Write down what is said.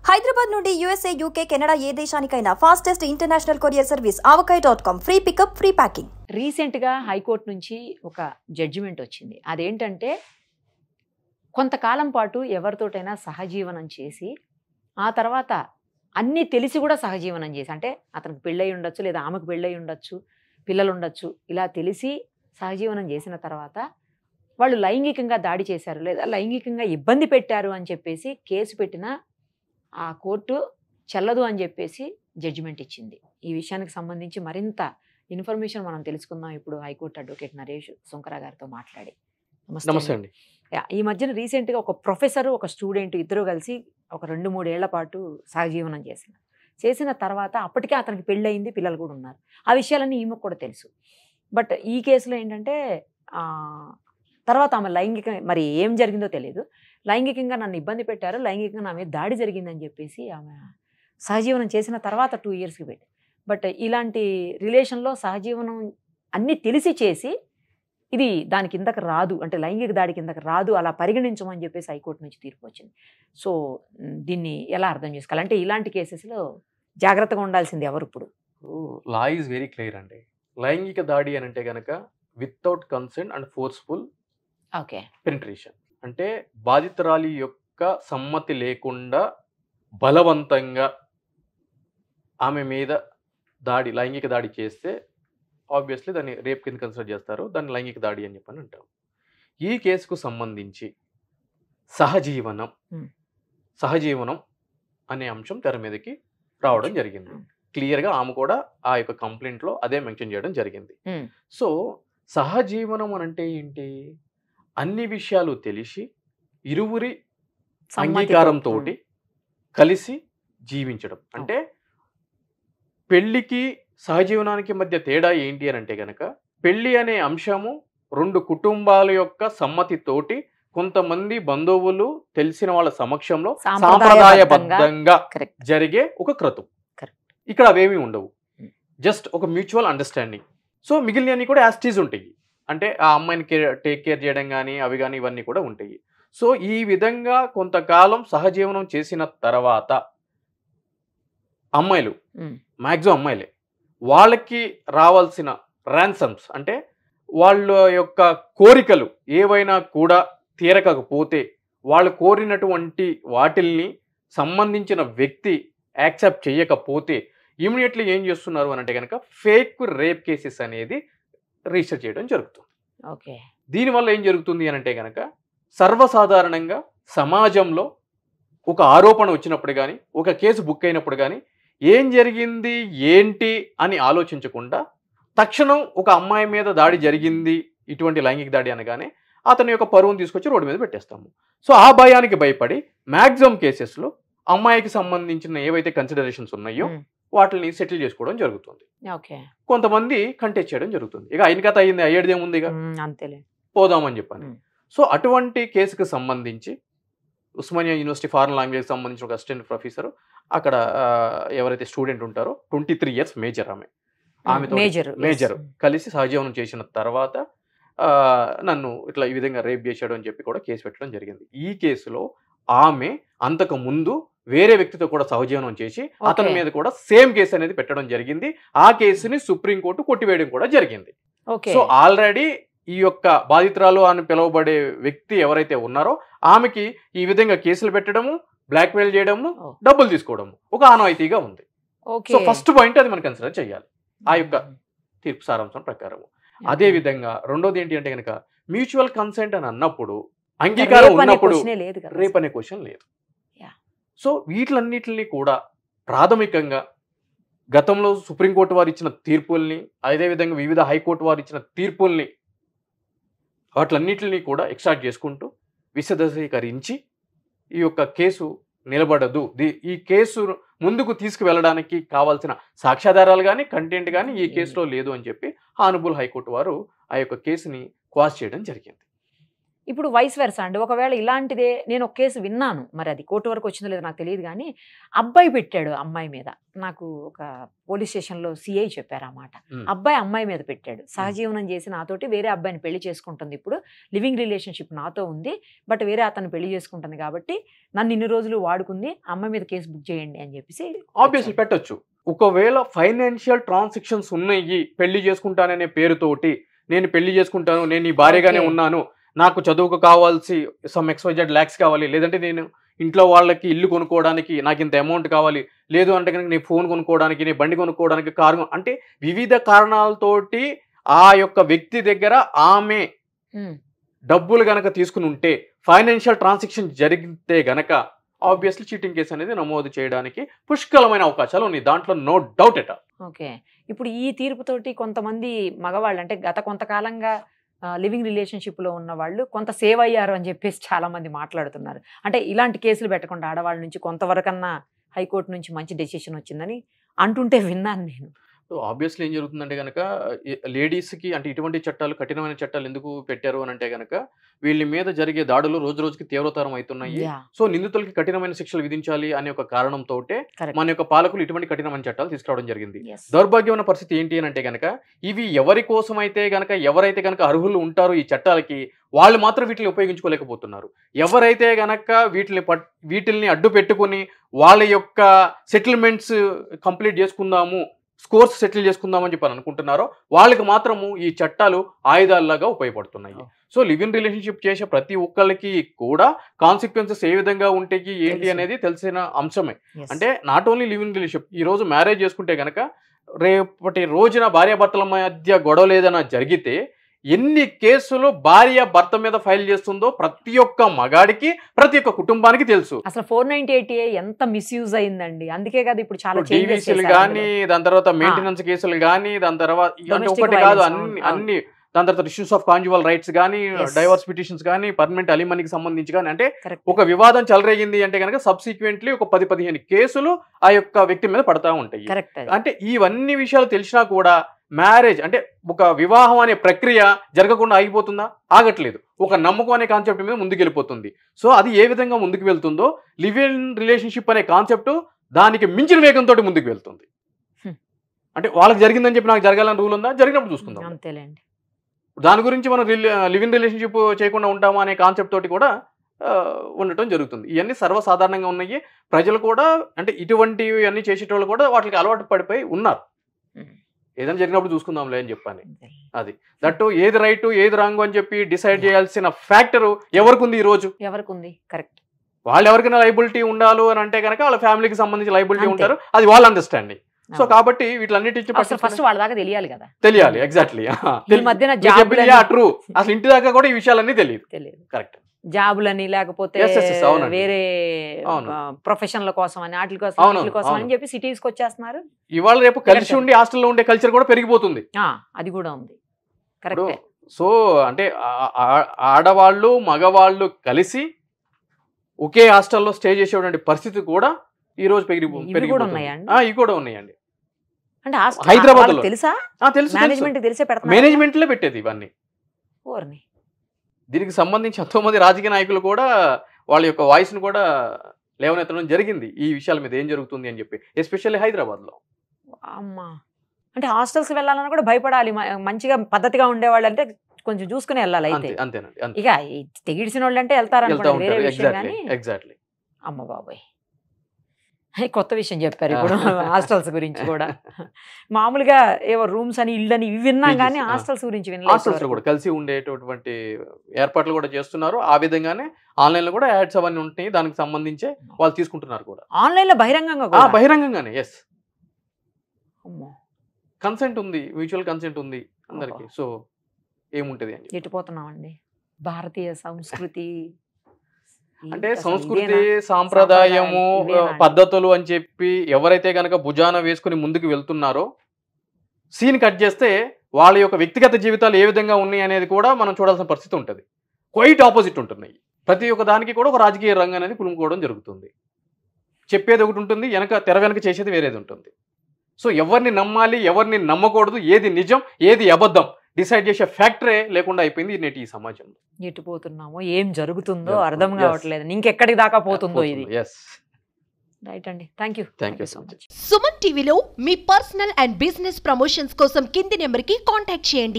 హైదరాబాద్ నుండి USA, UK, Canada ఏ దేశానికైనా fastest international courier service avkai.com. Free pickup, free packing. రీసెంట్గా హైకోర్టు నుంచి ఒక జడ్జిమెంట్ వచ్చింది. అదేంటంటే కొంతకాలం పాటు ఎవరితోటైనా సహజీవనం చేసి ఆ తర్వాత అన్నీ తెలిసి కూడా సహజీవనం చేసి, అంటే అతనికి పెళ్ళయి ఉండొచ్చు, లేదా ఆమెకు పెళ్ళయి ఉండొచ్చు, పిల్లలు ఉండొచ్చు, ఇలా తెలిసి సహజీవనం చేసిన తర్వాత వాళ్ళు లైంగికంగా దాడి చేశారు లేదా లైంగికంగా ఇబ్బంది పెట్టారు అని చెప్పేసి కేసు పెట్టిన ఆ కోర్టు చెల్లదు అని చెప్పేసి జడ్జిమెంట్ ఇచ్చింది. ఈ విషయానికి సంబంధించి మరింత ఇన్ఫర్మేషన్ మనం తెలుసుకుందాం ఇప్పుడు హైకోర్టు అడ్వకేట్ నరేష్ సుంకర గారితో మాట్లాడి. నమస్తే అండి. ఈ మధ్యన రీసెంట్గా ఒక ప్రొఫెసరు ఒక స్టూడెంట్ ఇద్దరు కలిసి ఒక 2-3 ఏళ్ల పాటు సహజీవనం చేసిన తర్వాత అప్పటికే అతనికి పెళ్ళయింది, పిల్లలు కూడా ఉన్నారు. ఆ విషయాలన్నీ ఈమెకు కూడా తెలుసు. బట్ ఈ కేసులో ఏంటంటే తర్వాత ఆమె మరి ఏం జరిగిందో తెలియదు, లైంగికంగా నన్ను ఇబ్బంది పెట్టారు, లైంగికంగా నా మీద దాడి జరిగిందని చెప్పేసి ఆమె సహజీవనం చేసిన తర్వాత 2 ఇయర్స్కి పెట్టి. బట్ ఇలాంటి రిలేషన్లో సహజీవనం అన్నీ తెలిసి చేసి ఇది దాని కిందకు రాదు, అంటే లైంగిక దాడి కిందకు రాదు, అలా పరిగణించమని చెప్పేసి హైకోర్టు నుంచి తీర్పు వచ్చింది. సో దీన్ని ఎలా అర్థం చేసుకోవాలి, అంటే ఇలాంటి కేసెస్లో జాగ్రత్తగా ఉండాల్సింది ఎవరు? ఇప్పుడు లా ఈజ్ వెరీ క్లియర్ అండి. లైంగిక దాడి అని అంటే కనుక without consent and forceful penetration, అంటే బాధితురాలి యొక్క సమ్మతి లేకుండా బలవంతంగా ఆమె మీద లైంగిక దాడి చేస్తే ఆబ్వియస్లీ దాన్ని రేప్ కింద కన్సిడర్ చేస్తారు, దాన్ని లైంగిక దాడి అని చెప్పని అంటారు. ఈ కేసుకు సంబంధించి సహజీవనం అనే అంశం తెర మీదకి రావడం జరిగింది. క్లియర్గా ఆమె కూడా ఆ యొక్క కంప్లైంట్లో అదే మెన్షన్ చేయడం జరిగింది. సో సహజీవనం అని అంటే ఏంటి? అన్ని విషయాలు తెలిసి ఇరువురి అంగీకారంతో కలిసి జీవించడం. అంటే పెళ్లికి సహజీవనానికి మధ్య తేడా ఏంటి అని అంటే కనుక, పెళ్లి అనే అంశము 2 కుటుంబాల యొక్క సమ్మతితోటి కొంతమంది బంధువులు తెలిసిన వాళ్ళ సమక్షంలో సాంప్రదాయబద్ధంగా జరిగే ఒక క్రతువు. ఇక్కడ అవేమీ ఉండవు, జస్ట్ ఒక మ్యూచువల్ అండర్స్టాండింగ్. సో మిగిలినవి కూడా యాస్టీజ్ ఉంటాయి, అంటే ఆ అమ్మాయిని టేక్ కేర్ చేయడం కానీ అవి కానీ ఇవన్నీ కూడా ఉంటాయి. సో ఈ విధంగా కొంతకాలం సహజీవనం చేసిన తర్వాత అమ్మాయిలు, మ్యాక్సిమం అమ్మాయిలే, వాళ్ళకి రావాల్సిన ర్యాన్సమ్స్, అంటే వాళ్ళ యొక్క కోరికలు ఏవైనా కూడా తీరకపోతే వాళ్ళు కోరినటువంటి వాటిల్ని సంబంధించిన వ్యక్తి యాక్సెప్ట్ చేయకపోతే ఇమీడియట్లీ ఏం చేస్తున్నారు అని అంటే కనుక ఫేక్ రేప్ కేసెస్ అనేది రిజిస్టర్ చేయడం జరుగుతుంది. దీనివల్ల ఏం జరుగుతుంది అని అంటే కనుక సర్వసాధారణంగా సమాజంలో ఒక ఆరోపణ వచ్చినప్పుడు కానీ ఒక కేసు బుక్ అయినప్పుడు కానీ ఏం జరిగింది ఏంటి అని ఆలోచించకుండా తక్షణం ఒక అమ్మాయి మీద దాడి జరిగింది, ఇటువంటి లైంగిక దాడి అనగానే అతని యొక్క పరువును తీసుకొచ్చి రోడ్డు మీద పెట్టేస్తాము. సో ఆ భయానికి భయపడి మ్యాక్సిమం కేసెస్లో అమ్మాయికి సంబంధించిన ఏవైతే కన్సిడరేషన్స్ ఉన్నాయో వాటిని సెటిల్ చేసుకోవడం జరుగుతుంది. కొంతమంది కంటెస్ట్ చేయడం జరుగుతుంది. ఇక అయిన కథ అయ్యింది, అయ్యేదేముంది, ఇక పోదామని చెప్పని. సో అటువంటి కేసుకు సంబంధించి ఉస్మానియా యూనివర్సిటీ ఫారెన్ లాంగ్వేజ్ సంబంధించిన ఒక అసిస్టెంట్ ప్రొఫెసర్ అక్కడ ఎవరైతే స్టూడెంట్ ఉంటారో 23 ఇయర్స్ మేజర్ ఆమెతో మేజర్ కలిసి సహజీవనం చేసిన తర్వాత నన్ను ఇట్లా ఈ విధంగా రేప్ చేశాడు అని చెప్పి కూడా కేసు పెట్టడం జరిగింది. ఈ కేసులో ఆమె అంతకు ముందు వేరే వ్యక్తితో కూడా సహజీవనం చేసి అతని మీద కూడా సేమ్ కేసు అనేది పెట్టడం జరిగింది. ఆ కేసుని సుప్రీంకోర్టు కొట్టివేయడం కూడా జరిగింది. సో ఆల్రెడీ ఈ యొక్క బాధితురాలు అని పిలువబడే వ్యక్తి ఎవరైతే ఉన్నారో ఆమెకి ఈ విధంగా కేసులు పెట్టడము, బ్లాక్మెయిల్ చేయడము, డబ్బులు తీసుకోవడము ఒక ఆనవాయితీగా ఉంది. సో ఫస్ట్ పాయింట్ అది మనం కన్సిడర్ చేయాలి ఆ యొక్క తీర్పు సారాంశం ప్రకారం. అదే విధంగా రెండోది ఏంటి అంటే కనుక మ్యూచువల్ కన్సెంట్ అని అన్నప్పుడు, అంగీకారం ఉన్నప్పుడు రేప్ అనే క్వశ్చన్ లేదు. సో వీటిలన్నిటిని కూడా ప్రాథమికంగా గతంలో సుప్రీంకోర్టు వారు ఇచ్చిన తీర్పుల్ని, అదేవిధంగా వివిధ హైకోర్టు వారు ఇచ్చిన తీర్పుల్ని వాటిలన్నిటిని కూడా ఎక్స్ట్రాక్ట్ చేసుకుంటూ విశదీకరించి ఈ యొక్క కేసు నిలబడదు, ఈ కేసు ముందుకు తీసుకువెళ్ళడానికి కావాల్సిన సాక్ష్యాధారాలు కానీ కంటెంట్ కానీ ఈ కేసులో లేదు అని చెప్పి హానబుల్ హైకోర్టు వారు ఆ యొక్క కేసుని క్వాష్ చేయడం జరిగింది. ఇప్పుడు వైస్ వెర్సా అండి. ఒకవేళ ఇలాంటిదే నేను ఒక కేసు విన్నాను. మరి అది కోర్టు వరకు వచ్చిందో లేదో నాకు తెలియదు గానీ, అబ్బాయి పెట్టాడు అమ్మాయి మీద. నాకు ఒక పోలీస్ స్టేషన్‌లో సీఐ చెప్పారు ఆ మాట. అబ్బాయి అమ్మాయి మీద పెట్టాడు. సహజీవనం చేసి నాతోటి వేరే అబ్బాయిని పెళ్లి చేసుకుంటుంది ఇప్పుడు. లివింగ్ రిలేషన్‌షిప్ నాతో ఉంది. బట్ వేరే అతన్ని పెళ్లి చేసుకుంటుంది కాబట్టి నన్ను ఇన్ని రోజులు వాడుకుంది. అమ్మాయి మీద కేసు బుక్ చేయండి అని చెప్పేసి ఆబ్వియస్లీ పెట్టొచ్చు. ఒకవేళ ఫైనాన్షియల్ ట్రాన్సాక్షన్స్ ఉన్నాయి, పెళ్లి చేసుకుంటాననే పేరుతోటి, నేను పెళ్లి చేసుకుంటాను, నేను ఈ భార్యగానే ఉన్నాను, నాకు చదువుకు కావాల్సి సమ్ XYZ lakhs కావాలి, లేదంటే నేను ఇంట్లో వాళ్ళకి ఇల్లు కొనుక్కోవడానికి నాకు ఇంత అమౌంట్ కావాలి, లేదు అంటే కనుక నీ ఫోన్ కొనుక్కోవడానికి, నీ బండి కొనుక్కోవడానికి, కారు అంటే వివిధ కారణాలతోటి ఆ యొక్క వ్యక్తి దగ్గర ఆమె డబ్బులు గనక తీసుకుని ఉంటే, ఫైనాన్షియల్ ట్రాన్సాక్షన్ జరిగితే గనక ఆబ్వియస్లీ చీటింగ్ కేసు అనేది నమోదు చేయడానికి పుష్కలమైన అవకాశాలు ఉన్నాయి. దాంట్లో నో డౌట్ ఎట్. ఓకే. ఇప్పుడు ఈ తీర్పుతోటి కొంతమంది మగవాళ్ళు అంటే గత కొంతకాలంగా లివింగ్ రిలేషన్షిప్లో ఉన్న వాళ్ళు కొంత సేవ్ అయ్యారు అని చెప్పేసి చాలా మంది మాట్లాడుతున్నారు. అంటే ఇలాంటి కేసులు పెట్టకుండా ఆడవాళ్ళ నుంచి కొంతవరకన్నా హైకోర్టు నుంచి మంచి డెసిషన్ వచ్చిందని అంటుంటే విన్నాను నేను. ఆబ్వియస్లీ ఏం జరుగుతుందంటే కనుక లేడీస్కి అంటే ఇటువంటి చట్టాలు, కఠినమైన చట్టాలు ఎందుకు పెట్టారు అని అంటే కనుక వీళ్ళ మీద జరిగే దాడులు రోజు రోజుకి తీవ్రతరం అవుతున్నాయి. సో నిందితులకి కఠినమైన శిక్షలు విధించాలి అనే ఒక కారణంతో మన యొక్క పాలకులు ఇటువంటి కఠినమైన చట్టాలు తీసుకురావడం జరిగింది. దౌర్భాగ్యమైన పరిస్థితి ఏంటి అని అంటే కనుక ఇవి ఎవరి కోసం అయితే గనక ఎవరైతే గనక అర్హులు ఉంటారో ఈ చట్టాలకి వాళ్ళు మాత్రం వీటిని ఉపయోగించుకోలేకపోతున్నారు. ఎవరైతే గనక వీటిల్ని అడ్డు పెట్టుకుని వాళ్ళ యొక్క సెటిల్మెంట్స్ కంప్లీట్ చేసుకుందాము, స్కోర్స్ సెటిల్ చేసుకుందామని చెప్పి అనుకుంటున్నారో వాళ్ళకి మాత్రము ఈ చట్టాలు ఆయుధాల్లాగా ఉపయోగపడుతున్నాయి. సో లివ్ ఇన్ రిలేషన్షిప్ చేసే ప్రతి ఒక్కరికి కూడా కాన్సిక్వెన్సెస్ ఏ విధంగా ఉంటాయి ఏంటి అనేది తెలిసిన అంశమే. అంటే not only live in relationship, ఈ రోజు మ్యారేజ్ చేసుకుంటే కనుక రేపటి రోజున భార్యాభర్తల మధ్య గొడవలు ఏదైనా జరిగితే ఎన్ని కేసులు భార్య భర్త మీద ఫైల్ చేస్తుందో ప్రతి ఒక్క మగాడికి ప్రతి ఒక్క కుటుంబానికి తెలుసు. అసలు 498A ఎంత మిస్యూజ్ అయిందండి. అందుకే కదా ఇప్పుడు చాలా డివిసీలు కానీ, దాని తర్వాత మెయింటెనెన్స్ కేసులు కానీ, దాని తర్వాత ఒకటి కాదు అన్ని దాని తర్వాత ఇష్యూస్ ఆఫ్ కాంజువల్ రైట్స్ కానీ, డైవర్స్ పిటిషన్స్ కానీ, పర్మనెంట్ అలిమనీకి సంబంధించి కానీ, అంటే ఒక వివాదం చెలరేగింది అంటే కనుక సబ్సిక్వెంట్లీ ఒక 10-15 కేసులు ఆ యొక్క వ్యక్తి మీద పడతా ఉంటాయి. అంటే ఇవన్నీ విషయాలు తెలిసినా కూడా మ్యారేజ్ అంటే ఒక వివాహం అనే ప్రక్రియ జరగకుండా ఆగిపోతుందా? ఆగట్లేదు. ఒక నమ్మకం అనే కాన్సెప్ట్ మీద ముందుకు వెళ్ళిపోతుంది. సో అది ఏ విధంగా ముందుకు వెళ్తుందో లివ్ ఇన్ రిలేషన్షిప్ అనే కాన్సెప్ట్ దానికి మించిన వేగంతో ముందుకు వెళ్తుంది. అంటే వాళ్ళకి జరిగిందని చెప్పి నాకు జరగాలని రూల్ ఉందా? జరిగినప్పుడు చూసుకుందాం. అంతేలేండి. దాని గురించి మనం లివ్ ఇన్ రిలేషన్షిప్ చేయకుండా ఉంటామా అనే కాన్సెప్ట్ తోటి కూడా ఉండటం జరుగుతుంది. ఇవన్నీ సర్వసాధారణంగా ఉన్నాయి. ప్రజలు కూడా అంటే ఇటువంటివి అన్ని చేసేటోళ్ళు కూడా వాటికి అలవాటు పడిపోయి ఉన్నారు. ఏదైనా జరిగినప్పుడు చూసుకుందాంలే అని చెప్పని. అది దట్టు ఏది రైట్ ఏది రాంగ్ అని చెప్పి డిసైడ్ చేయాల్సిన ఫ్యాక్టర్ ఎవరికి ఉంది ఈ రోజు? ఎవరికి ఉంది? కరెక్ట్. వాళ్ళు ఎవరికైనా లైబిలిటీ ఉండాలి అని అంటే కనుక వాళ్ళ ఫ్యామిలీకి సంబంధించి లైబిలిటీ ఉంటారు. అది వాళ్ళ అండర్స్టాండింగ్. సో కాబట్టి వీటిలన్నిటి ఫస్ట్ వాళ్ళ దాకా తెలియాలి కదా. తెలియాలి. ఎగ్జాక్ట్లీ. ట్రూ. అసలు ఇంటి దాకా కూడా ఈ విషయాలన్నీ తెలియదు. కరెక్ట్. జాబులని లేకపోతే వేరే ప్రొఫెషన్ల కోసం అని వాటి కోసం అని చెప్పి సిటీస్కి వచ్చేస్తున్నారు. ఇవాళ రేపు కలిసి ఉండి హాస్టల్లో ఉండే కల్చర్ కూడా పెరిగిపోతుంది. అది కూడా ఉంది. కరెక్ట్. సో అంటే ఆడవాళ్ళు మగవాళ్ళు కలిసి ఒకే హాస్టల్లో స్టే చేసేటువంటి పరిస్థితి కూడా ఈ రోజు పెరిగిపోతుంది. ఇవి కూడా ఉన్నాయండి. అంటే హైదరాబాద్ లో తెలుసా? తెలుసు. మేనేజ్మెంట్ లో పెట్టేది ఇవన్నీ. దీనికి సంబంధించి ఎంతో మంది రాజకీయ నాయకులు కూడా వాళ్ళ యొక్క వాయిస్ ను కూడా లేవనెత్తడం జరిగింది ఈ విషయాల మీద ఏం జరుగుతుంది అని చెప్పి, ఎస్పెషల్లీ హైదరాబాద్ లో. అమ్మా, అంటే హాస్టల్స్ వెళ్ళాలని కూడా భయపడాలి. మంచిగా పద్ధతిగా ఉండేవాళ్ళు అంటే కొంచెం చూసుకుని వెళ్ళాలి. అయితే అంతేనండి. ఇక తెగిడిసిన వాళ్ళు అంటే వెళ్తారు. ఎగ్జాక్ట్లీ. అమ్మ బాబాయ్, కొత్త విషయం చెప్పారు ఇప్పుడు హాస్టల్స్ గురించి కూడా. మామూలుగా ఏవో రూమ్స్ అని ఇల్లు అని ఇవి విన్నాం కానీ హాస్టల్స్ గురించి హాస్టల్స్ కూడా కలిసి ఉండేటటువంటి ఏర్పాట్లు కూడా చేస్తున్నారు. ఆ విధంగానే ఆన్లైన్ లో కూడా యాడ్స్ అవన్నీ ఉంటాయి, దానికి సంబంధించి వాళ్ళు తీసుకుంటున్నారు కూడా ఆన్లైన్ లో బహిరంగంగానే. ఎస్, కన్సెంట్ ఉంది, మ్యూచువల్ కన్సెంట్ ఉంది అందరికి. సో ఏముంటది అని ఎట్టిపోతున్నామండి. భారతీయ సంస్కృతి అంటే సంస్కృతి సాంప్రదాయము పద్ధతులు అని చెప్పి ఎవరైతే గనక భుజాన వేసుకుని ముందుకు వెళ్తున్నారో సీన్ కట్ చేస్తే వాళ్ళ యొక్క వ్యక్తిగత జీవితాలు ఏ విధంగా ఉన్నాయి అనేది కూడా మనం చూడాల్సిన పరిస్థితి ఉంటుంది. క్వైట్ ఆపోజిట్ ఉంటున్నాయి. ప్రతి ఒక్క దానికి కూడా ఒక రాజకీయ రంగం అనేది కులుముకోవడం జరుగుతుంది. చెప్పేది ఒకటి ఉంటుంది, తెర వెనక చేసేది వేరేది ఉంటుంది. సో ఎవరిని నమ్మాలి ఎవరిని నమ్మకూడదు, ఏది నిజం ఏది అబద్ధం డిసైడ్ చేసే ఫ్యాక్టరే లేకుండా అయిపోయింది నేటి ఈ సమాజంలో. ఎటు పోతున్నామో ఏం జరుగుతుందో Yeah. అర్థం Yes. కావట్లేదు, ఇంకెక్కడికి దాకా పోతుందో ఇది. ఎస్, రైట్ అండి, thank you so much. Suman టీవీలో మీ పర్సనల్ అండ్ బిజినెస్ ప్రమోషన్స్ కోసం కింది నెంబర్కి కాంటాక్ట్ చేయండి.